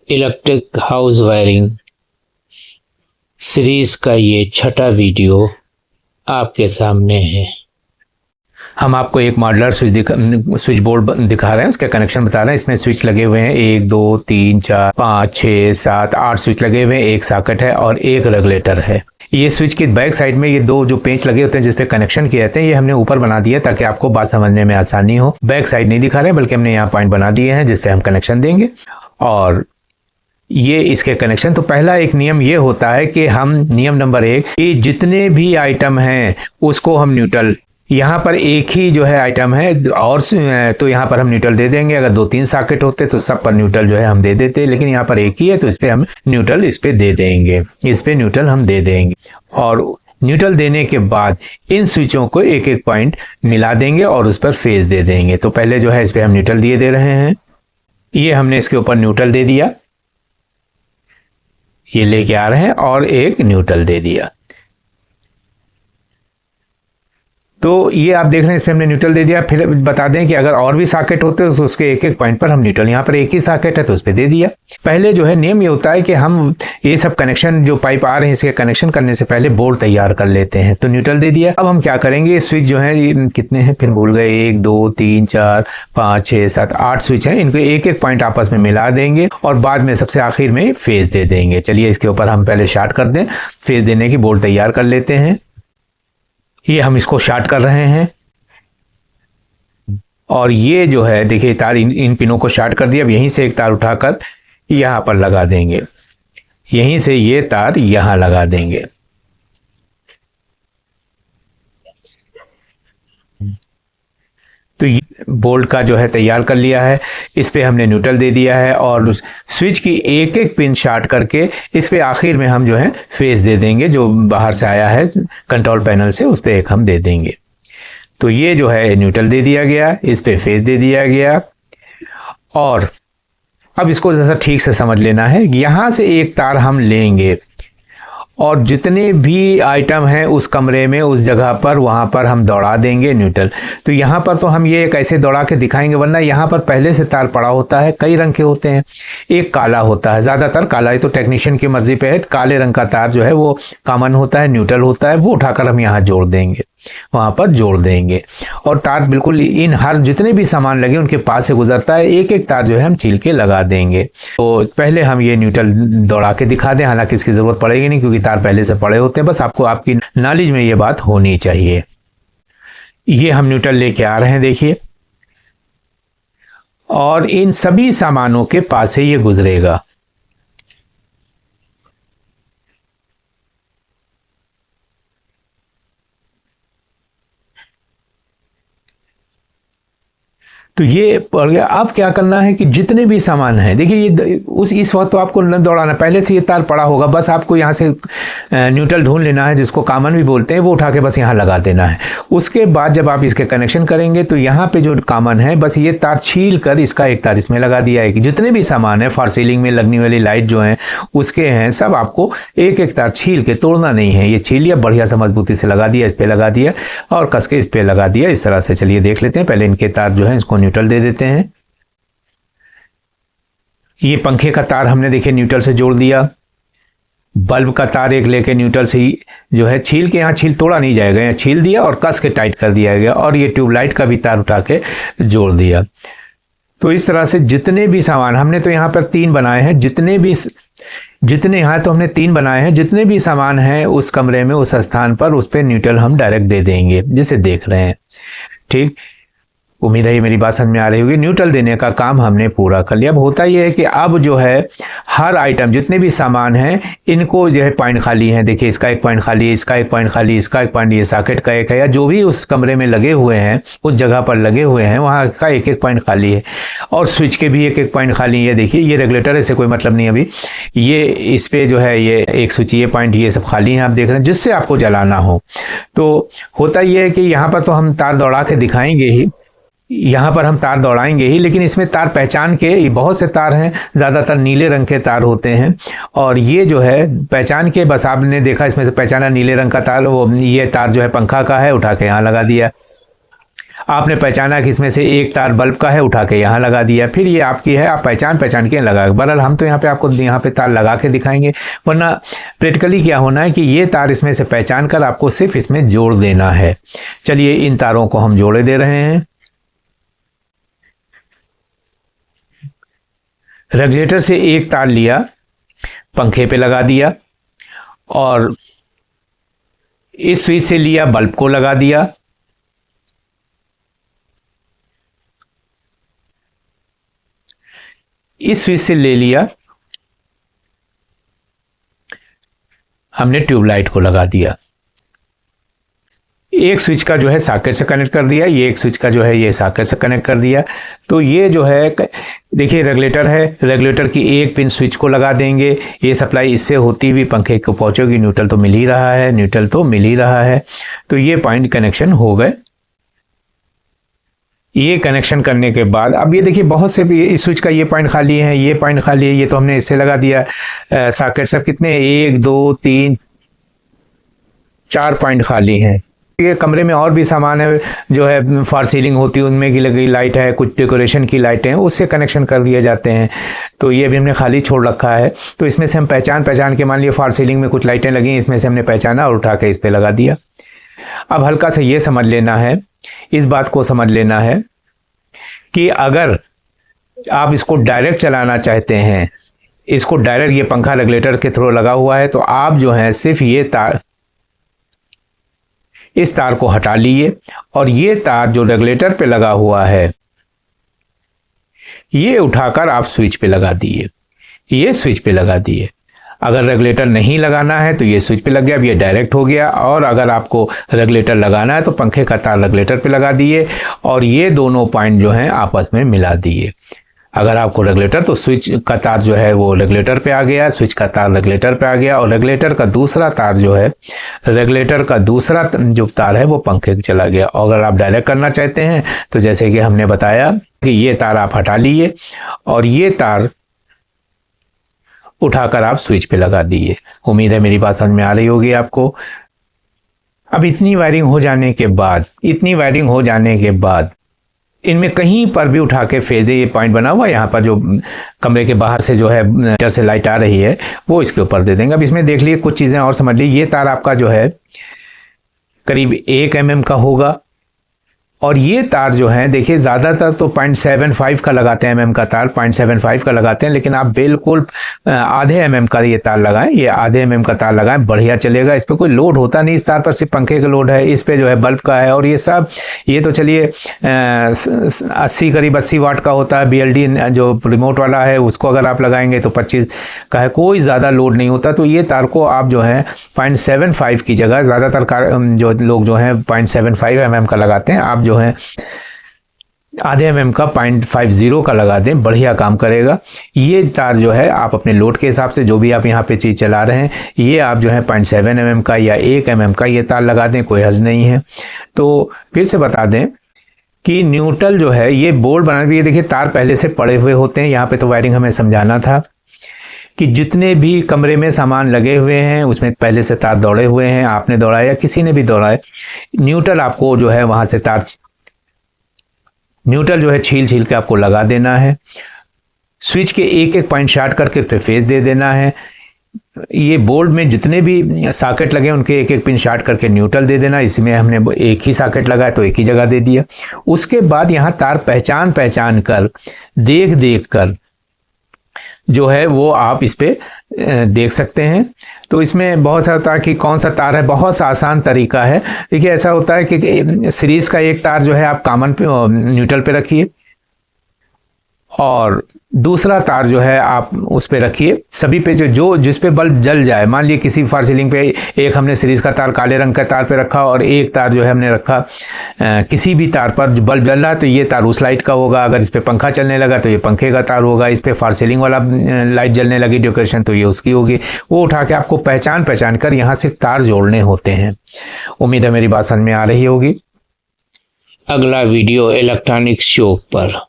Electric house wiring series का ये छठा वीडियो आपके सामने है। हम आपको एक मॉड्यूलर स्विच बोर्ड दिखा रहे हैं, उसके कनेक्शन बता रहे हैं। इसमें स्विच लगे हुए हैं 1 2 3 4 5 6 7 8 स्विच लगे हुए हैं, एक सॉकेट है और एक रेगुलेटर है। ये स्विच के बैक साइड में ये दो जो पेंच लगे होते हैं जिसपे कनेक्शन किए जाते हैं, ये हमने ऊपर बना दिया ताकि आपको बात समझने में आसानी हो। बैक साइड नहीं दिखा रहे बल्कि हमने यहाँ पॉइंट बना दिए हैं जिसपे हम कनेक्शन देंगे। और ये इसके कनेक्शन, तो पहला एक नियम ये होता है कि हम नियम नंबर 1 कि जितने भी आइटम हैं उसको हम न्यूट्रल, यहाँ पर एक ही जो है आइटम है और तो यहाँ पर हम न्यूट्रल दे देंगे। अगर 2-3 सॉकेट होते तो सब पर न्यूट्रल जो है हम दे देते, लेकिन यहाँ पर एक ही है तो इस पे हम न्यूट्रल इस पे दे देंगे, इस पे न्यूट्रल हम दे देंगे। और न्यूट्रल देने के बाद इन स्विचों को एक एक पॉइंट मिला देंगे और उस पर फेज दे देंगे। तो पहले जो है इस पे हम न्यूट्रल दे रहे हैं, ये हमने इसके ऊपर न्यूट्रल दे दिया, ये लेके आ रहे हैं और एक न्यूट्रल दे दिया। तो ये आप देख रहे हैं इसमें हमने न्यूट्रल दे दिया। फिर बता दें कि अगर और भी सॉकेट होते तो उसके एक एक पॉइंट पर हम न्यूट्रल, यहाँ पर एक ही सॉकेट है तो उस पर दे दिया। पहले जो है नियम ये होता है कि हम ये सब कनेक्शन जो पाइप आ रहे हैं इसके कनेक्शन करने से पहले बोर्ड तैयार कर लेते हैं। तो न्यूट्रल दे दिया। अब हम क्या करेंगे, स्विच जो है कितने हैं फिर भूल गए, 1 2 3 4 5 6 7 8 स्विच है, इनको एक एक पॉइंट आपस में मिला देंगे और बाद में सबसे आखिर में फेज दे देंगे। चलिए इसके ऊपर हम पहले शॉर्ट कर दें, फेज देने की बोर्ड तैयार कर लेते हैं। ये हम इसको शॉर्ट कर रहे हैं और ये जो है देखिए तार इन पिनों को शॉर्ट कर दिया। अब यहीं से एक तार उठाकर यहाँ पर लगा देंगे, यहीं से ये तार यहाँ लगा देंगे। तो ये बोल्ट का जो है तैयार कर लिया है, इस पे हमने न्यूट्रल दे दिया है और स्विच की एक एक पिन शॉर्ट करके इस पे आखिर में हम जो है फेज दे देंगे, जो बाहर से आया है कंट्रोल पैनल से उस पे एक हम दे देंगे। तो ये जो है न्यूट्रल दे दिया गया, इस पे फेज दे दिया गया। और अब इसको जैसा ठीक से समझ लेना है, यहां से एक तार हम लेंगे और जितने भी आइटम हैं उस कमरे में उस जगह पर वहाँ पर हम दौड़ा देंगे न्यूट्रल। तो यहाँ पर तो हम ये एक ऐसे दौड़ा के दिखाएंगे, वरना यहाँ पर पहले से तार पड़ा होता है, कई रंग के होते हैं। एक काला होता है, ज़्यादातर काला है, तो टेक्नीशियन की मर्जी पे है। काले रंग का तार जो है वो कॉमन होता है, न्यूट्रल होता है, वो उठाकर हम यहाँ जोड़ देंगे, वहाँ पर जोड़ देंगे। और तार बिल्कुल इन हर जितने भी सामान लगे उनके पास से गुजरता है, एक एक तार जो है हम छील के लगा देंगे। तो पहले हम ये न्यूट्रल दौड़ा के दिखा दें, हालांकि इसकी ज़रूरत पड़ेगी नहीं क्योंकि तार पहले से पड़े होते हैं, बस आपको आपकी नॉलेज में ये बात होनी चाहिए। ये हम न्यूट्रल लेके आ रहे हैं देखिए, और इन सभी सामानों के पास से ये गुजरेगा। तो ये पड़ गया। अब क्या करना है कि जितने भी सामान हैं, देखिए ये इस वक्त तो आपको न दौड़ाना, पहले से ये तार पड़ा होगा, बस आपको यहाँ से न्यूट्रल ढूंढ लेना है, जिसको कॉमन भी बोलते हैं, वो उठा के बस यहाँ लगा देना है। उसके बाद जब आप इसके कनेक्शन करेंगे तो यहाँ पे जो कॉमन है बस ये तार छील कर इसका एक तार इसमें लगा दिया है। कि जितने भी सामान है, फॉर सीलिंग में लगने वाली लाइट जो है उसके हैं, सब आपको एक एक तार छील के, तोड़ना नहीं है। ये छील लिया, बढ़िया से मजबूती से लगा दिया, इस पर लगा दिया और कस के इस पर लगा दिया, इस तरह से। चलिए देख लेते हैं। पहले इनके तार जो है इसको न्यूट्रल दे देते हैं। ये पंखे का तार हमने देखिए न्यूट्रल से जोड़ दिया। बल्ब का तार एक लेके न्यूट्रल से ही जो है छील के, यहाँ छील तोड़ा नहीं जाएगा, यहाँ छील दिया और कस के टाइट कर दिया गया। और ये ट्यूबलाइट का भी तार उठा के जोड़ दिया। तो इस तरह से जितने भी सामान हमने तो यहाँ पर 3 बनाए हैं, जितने यहाँ तो हमने 3 बनाए हैं, जितने भी सामान हैं उस कमरे में उस स्थान पर उस पर न्यूट्रल हम डायरेक्ट दे देंगे, जिसे देख रहे हैं। ठीक, उम्मीद है ये मेरी बात समझ में आ रही होगी। न्यूट्रल देने का काम हमने पूरा कर लिया। अब होता यह है कि अब जो है हर आइटम, जितने भी सामान हैं, इनको जो है पॉइंट खाली है। देखिए इसका एक पॉइंट खाली है, इसका एक पॉइंट खाली, इसका एक पॉइंट, ये सॉकेट का एक है, या जो भी उस कमरे में लगे हुए हैं, उस जगह पर लगे हुए हैं, वहाँ का एक एक पॉइंट खाली है। और स्विच के भी एक एक पॉइंट खाली है। देखिए ये रेगुलेटर है, इससे कोई मतलब नहीं अभी। ये इस पे जो है ये एक स्विच, ये पॉइंट, ये सब खाली हैं, आप देख रहे हैं, जिससे आपको जलाना हो। तो होता यह है कि यहाँ पर तो हम तार दौड़ा के दिखाएंगे ही, यहाँ पर हम तार दौड़ाएंगे ही, लेकिन इसमें तार पहचान के, बहुत से तार हैं, ज़्यादातर नीले रंग के तार होते हैं। और ये जो है पहचान के, बस आपने देखा इसमें से पहचाना नीले रंग का तार, वो ये तार जो है पंखा का है, उठा के यहाँ लगा दिया। आपने पहचाना कि इसमें से एक तार बल्ब का है, उठा के यहाँ लगा दिया, फिर ये आपकी है, आप पहचान के लगा। बहरहाल हम तो यहाँ पे आपको यहाँ पे तार लगा के दिखाएंगे, वरना प्रैक्टिकली क्या होना है कि ये तार इसमें से पहचान कर आपको सिर्फ इसमें जोड़ देना है। चलिए इन तारों को हम जोड़े दे रहे हैं। रेगुलेटर से एक तार लिया, पंखे पे लगा दिया, और इस स्विच से लिया, बल्ब को लगा दिया। इस स्विच से ले लिया, हमने ट्यूबलाइट को लगा दिया। एक स्विच का जो है सॉकेट से कनेक्ट कर दिया, ये एक स्विच का जो है ये सॉकेट से कनेक्ट कर दिया। तो ये जो है देखिए रेगुलेटर है, रेगुलेटर की एक पिन स्विच को लगा देंगे, ये सप्लाई इससे होती हुई पंखे को पहुंचेगी। न्यूट्रल तो मिल ही रहा है, न्यूट्रल तो मिल ही रहा है। तो ये पॉइंट कनेक्शन हो गए। ये कनेक्शन करने के बाद अब ये देखिए बहुत से भी इस स्विच का ये पॉइंट खाली है, ये पॉइंट खाली है, ये तो हमने इससे लगा दिया। सॉकेट सब कितने, 1 2 3 4 पॉइंट खाली हैं। ये कमरे में और भी सामान है जो है फॉर सीलिंग होती है, उनमें की लगी लाइट है, कुछ डेकोरेशन की लाइटें हैं, उससे कनेक्शन कर दिए जाते हैं। तो ये भी हमने खाली छोड़ रखा है। तो इसमें से हम पहचान के मान लिए फॉर सीलिंग में कुछ लाइटें लगी, इसमें से हमने पहचाना और उठा के इस पर लगा दिया। अब हल्का सा ये समझ लेना है, इस बात को समझ लेना है कि अगर आप इसको डायरेक्ट चलाना चाहते हैं, इसको डायरेक्ट ये पंखा रेगुलेटर के थ्रू लगा हुआ है, तो आप जो है सिर्फ ये तार, इस तार को हटा लिए और ये तार जो रेगुलेटर पे लगा हुआ है ये उठाकर आप स्विच पे लगा दिए, ये स्विच पे लगा दिए। अगर रेगुलेटर नहीं लगाना है तो ये स्विच पे लग गया, अब ये डायरेक्ट हो गया। और अगर आपको रेगुलेटर लगाना है तो पंखे का तार रेगुलेटर पे लगा दिए और ये दोनों पॉइंट जो हैं आपस में मिला दिए। अगर आपको रेगुलेटर, तो स्विच का तार जो है वो रेगुलेटर पे आ गया, स्विच का तार रेगुलेटर पे आ गया, और रेगुलेटर का दूसरा तार जो है, रेगुलेटर का दूसरा जो तार है वो पंखे पे चला गया। और अगर आप डायरेक्ट करना चाहते हैं तो जैसे कि हमने बताया कि ये तार आप हटा लिए और ये तार उठाकर आप स्विच पे लगा दिए। उम्मीद है मेरी बात समझ में आ रही होगी आपको। अब इतनी वायरिंग हो जाने के बाद इनमें कहीं पर भी उठा के फेंक दे, ये पॉइंट बना हुआ यहाँ पर जो कमरे के बाहर से जो है मीटर से लाइट आ रही है वो इसके ऊपर दे देंगे। अब इसमें देख लिए कुछ चीज़ें और समझ लीजिए। ये तार आपका जो है करीब 1 mm का होगा और ये तार जो है देखिए ज़्यादातर तो 0.75 का लगाते हैं, mm का तार 0.75 का लगाते हैं, लेकिन आप बिल्कुल आधे mm का ये तार लगाएं, ये आधे mm का तार लगाएं, बढ़िया चलेगा। इस पर कोई लोड होता नहीं, इस तार पर सिर्फ पंखे का लोड है, इस पे जो है बल्ब का है। और ये सब ये तो चलिए 80 करीब 80 वाट का होता है। BLD जो रिमोट वाला है उसको अगर आप लगाएंगे तो 25 का है, कोई ज़्यादा लोड नहीं होता। तो ये तार को आप जो है 0.75 की जगह, ज़्यादातर जो लोग जो है 0.75 mm का लगाते हैं, आप जो है आधे mm का 0.50 का लगा दें, बढ़िया काम करेगा। ये तार जो है आप अपने लोड के हिसाब से जो भी आप यहाँ पे चीज़ चला रहे हैं, ये आप जो है 0.7 mm का या 1 mm का ये तार लगा दें, कोई हर्ज नहीं है। तो फिर से बता दें कि न्यूट्रल जो है ये बोर्ड बनाने के, देखिए तार पहले से पड़े हुए होते हैं। यहाँ पे तो वायरिंग हमें समझाना था कि जितने भी कमरे में सामान लगे हुए हैं उसमें पहले से तार दौड़े हुए हैं, आपने दौड़ाया या किसी ने भी दौड़ाए, न्यूट्रल आपको जो है वहाँ से तार, न्यूट्रल जो है छील के आपको लगा देना है। स्विच के एक पॉइंट शार्ट करके फिर फेस दे देना है। ये बोर्ड में जितने भी सॉकेट लगे उनके एक पिन शार्ट करके न्यूट्रल दे देना। इसमें हमने एक ही सॉकेट लगाया तो एक ही जगह दे दिया। उसके बाद यहाँ तार पहचान कर देख कर जो है वो आप इस पे देख सकते हैं। तो इसमें बहुत सा होता है कि कौन सा तार है, बहुत सा आसान तरीका है। देखिए ऐसा होता है कि सीरीज का एक तार जो है आप कॉमन पे न्यूट्रल पे रखिए और दूसरा तार जो है आप उस पे रखिए सभी पे जो जिस पे बल्ब जल जाए। मान लिए किसी फॉर सीलिंग पे एक हमने सीरीज का तार काले रंग का तार पे रखा और एक तार जो है हमने रखा किसी भी तार पर जो बल्ब जल रहा है तो ये तार उस लाइट का होगा। अगर इस पे पंखा चलने लगा तो ये पंखे का तार होगा। इस पे फॉर सीलिंग वाला लाइट जलने लगी डेकोरेशन तो ये उसकी होगी। वो उठा के आपको पहचान कर यहाँ सिर्फ तार जोड़ने होते हैं। उम्मीद है मेरी बात समझ में आ रही होगी। अगला वीडियो इलेक्ट्रॉनिक शॉप पर।